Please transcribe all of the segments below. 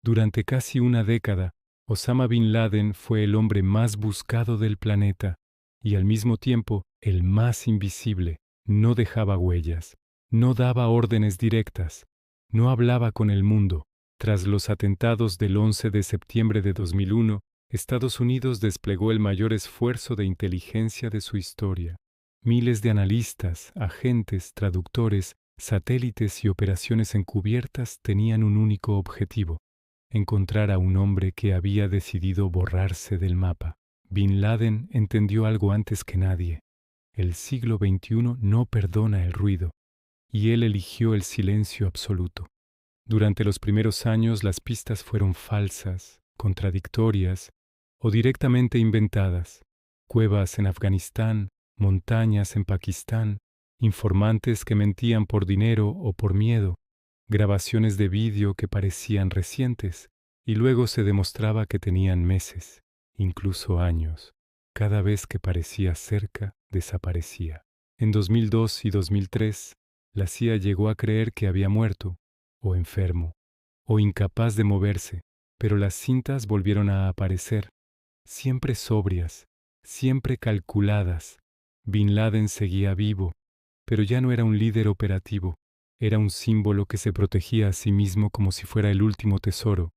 Durante casi una década, Osama Bin Laden fue el hombre más buscado del planeta y al mismo tiempo el más invisible. No dejaba huellas, no daba órdenes directas, no hablaba con el mundo. Tras los atentados del 11 de septiembre de 2001, Estados Unidos desplegó el mayor esfuerzo de inteligencia de su historia. Miles de analistas, agentes, traductores, satélites y operaciones encubiertas tenían un único objetivo: encontrar a un hombre que había decidido borrarse del mapa. Bin Laden entendió algo antes que nadie. El siglo XXI no perdona el ruido, y él eligió el silencio absoluto. Durante los primeros años las pistas fueron falsas, contradictorias o directamente inventadas. Cuevas en Afganistán, montañas en Pakistán, informantes que mentían por dinero o por miedo, grabaciones de vídeo que parecían recientes y luego se demostraba que tenían meses, incluso años. Cada vez que parecía cerca, desaparecía. En 2002 y 2003, la CIA llegó a creer que había muerto, o enfermo, o incapaz de moverse, pero las cintas volvieron a aparecer, siempre sobrias, siempre calculadas. Bin Laden seguía vivo, pero ya no era un líder operativo, era un símbolo que se protegía a sí mismo como si fuera el último tesoro.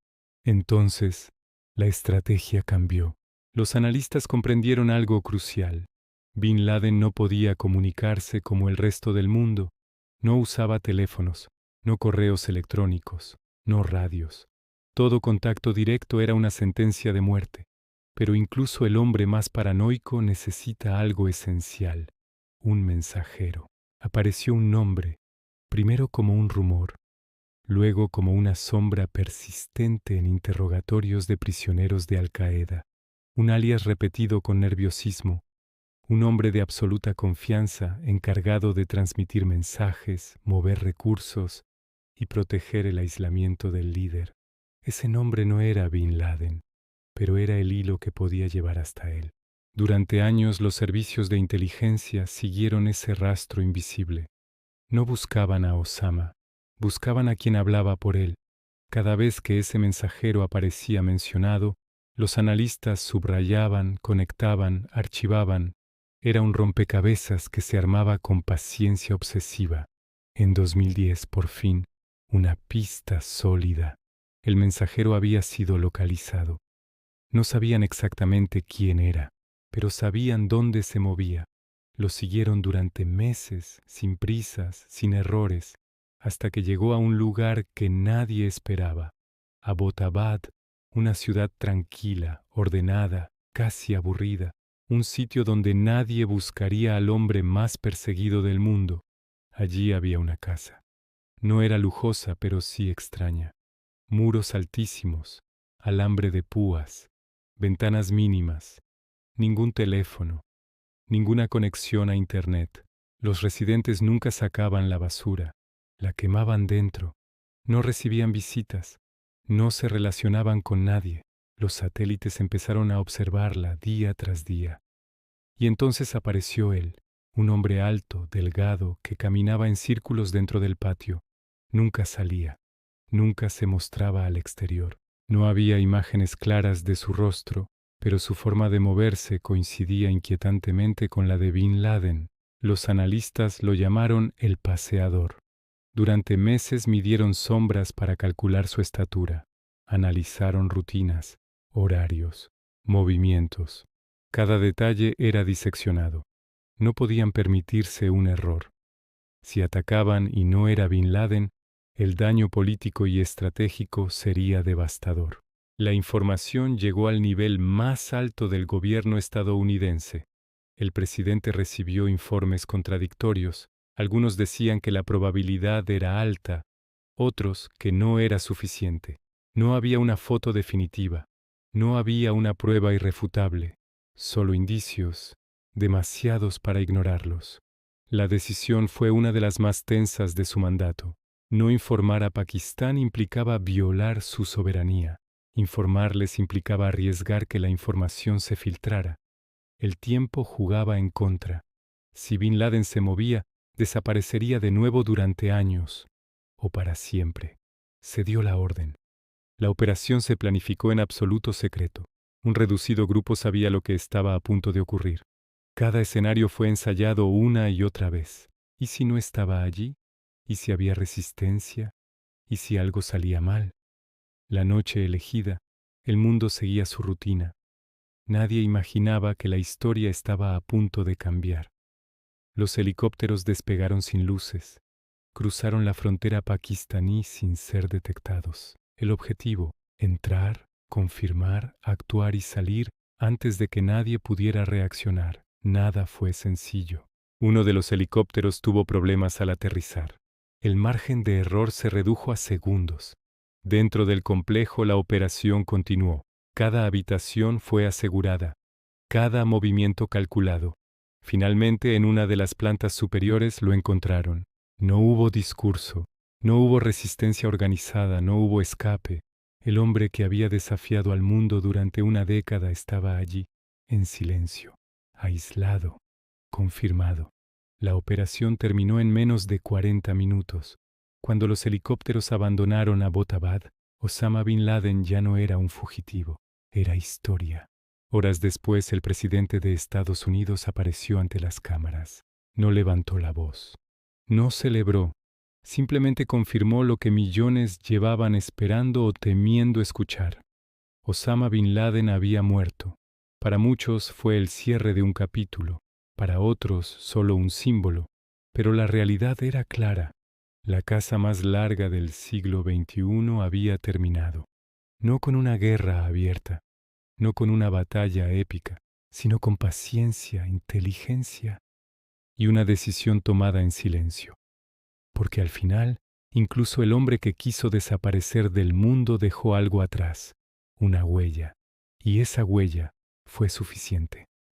Entonces, la estrategia cambió. Los analistas comprendieron algo crucial. Bin Laden no podía comunicarse como el resto del mundo. No usaba teléfonos, no correos electrónicos, no radios. Todo contacto directo era una sentencia de muerte. Pero incluso el hombre más paranoico necesita algo esencial: un mensajero. Apareció un nombre, primero como un rumor, luego como una sombra persistente en interrogatorios de prisioneros de Al-Qaeda, un alias repetido con nerviosismo, un hombre de absoluta confianza encargado de transmitir mensajes, mover recursos y proteger el aislamiento del líder. Ese nombre no era Bin Laden, pero era el hilo que podía llevar hasta él. Durante años los servicios de inteligencia siguieron ese rastro invisible. No buscaban a Osama, buscaban a quien hablaba por él. Cada vez que ese mensajero aparecía mencionado, los analistas subrayaban, conectaban, archivaban. Era un rompecabezas que se armaba con paciencia obsesiva. En 2010, por fin, una pista sólida. El mensajero había sido localizado. No sabían exactamente quién era, pero sabían dónde se movía. Lo siguieron durante meses, sin prisas, sin errores, hasta que llegó a un lugar que nadie esperaba: Abbottabad, una ciudad tranquila, ordenada, casi aburrida, un sitio donde nadie buscaría al hombre más perseguido del mundo. Allí había una casa. No era lujosa, pero sí extraña. Muros altísimos, alambre de púas, ventanas mínimas, ningún teléfono, ninguna conexión a Internet. Los residentes nunca sacaban la basura, la quemaban dentro, no recibían visitas, no se relacionaban con nadie. Los satélites empezaron a observarla día tras día. Y entonces apareció él, un hombre alto, delgado, que caminaba en círculos dentro del patio. Nunca salía, nunca se mostraba al exterior. No había imágenes claras de su rostro, pero su forma de moverse coincidía inquietantemente con la de Bin Laden. Los analistas lo llamaron el paseador. Durante meses midieron sombras para calcular su estatura. Analizaron rutinas, horarios, movimientos. Cada detalle era diseccionado. No podían permitirse un error. Si atacaban y no era Bin Laden, el daño político y estratégico sería devastador. La información llegó al nivel más alto del gobierno estadounidense. El presidente recibió informes contradictorios. Algunos decían que la probabilidad era alta, otros que no era suficiente. No había una foto definitiva, no había una prueba irrefutable, solo indicios, demasiados para ignorarlos. La decisión fue una de las más tensas de su mandato. No informar a Pakistán implicaba violar su soberanía. Informarles implicaba arriesgar que la información se filtrara. El tiempo jugaba en contra. Si Bin Laden se movía, desaparecería de nuevo durante años, o para siempre. Se dio la orden. La operación se planificó en absoluto secreto. Un reducido grupo sabía lo que estaba a punto de ocurrir. Cada escenario fue ensayado una y otra vez. ¿Y si no estaba allí? ¿Y si había resistencia? ¿Y si algo salía mal? La noche elegida, el mundo seguía su rutina. Nadie imaginaba que la historia estaba a punto de cambiar. Los helicópteros despegaron sin luces. Cruzaron la frontera pakistaní sin ser detectados. El objetivo: entrar, confirmar, actuar y salir antes de que nadie pudiera reaccionar. Nada fue sencillo. Uno de los helicópteros tuvo problemas al aterrizar. El margen de error se redujo a segundos. Dentro del complejo la operación continuó. Cada habitación fue asegurada, cada movimiento calculado. Finalmente, en una de las plantas superiores lo encontraron. No hubo discurso, no hubo resistencia organizada, no hubo escape. El hombre que había desafiado al mundo durante una década estaba allí, en silencio, aislado, confirmado. La operación terminó en menos de 40 minutos. Cuando los helicópteros abandonaron Abbottabad, Osama Bin Laden ya no era un fugitivo, era historia. Horas después, el presidente de Estados Unidos apareció ante las cámaras. No levantó la voz. No celebró. Simplemente confirmó lo que millones llevaban esperando o temiendo escuchar. Osama Bin Laden había muerto. Para muchos fue el cierre de un capítulo, para otros solo un símbolo, pero la realidad era clara. La caza más larga del siglo XXI había terminado. No con una guerra abierta, no con una batalla épica, sino con paciencia, inteligencia y una decisión tomada en silencio. Porque al final, incluso el hombre que quiso desaparecer del mundo dejó algo atrás, una huella, y esa huella fue suficiente.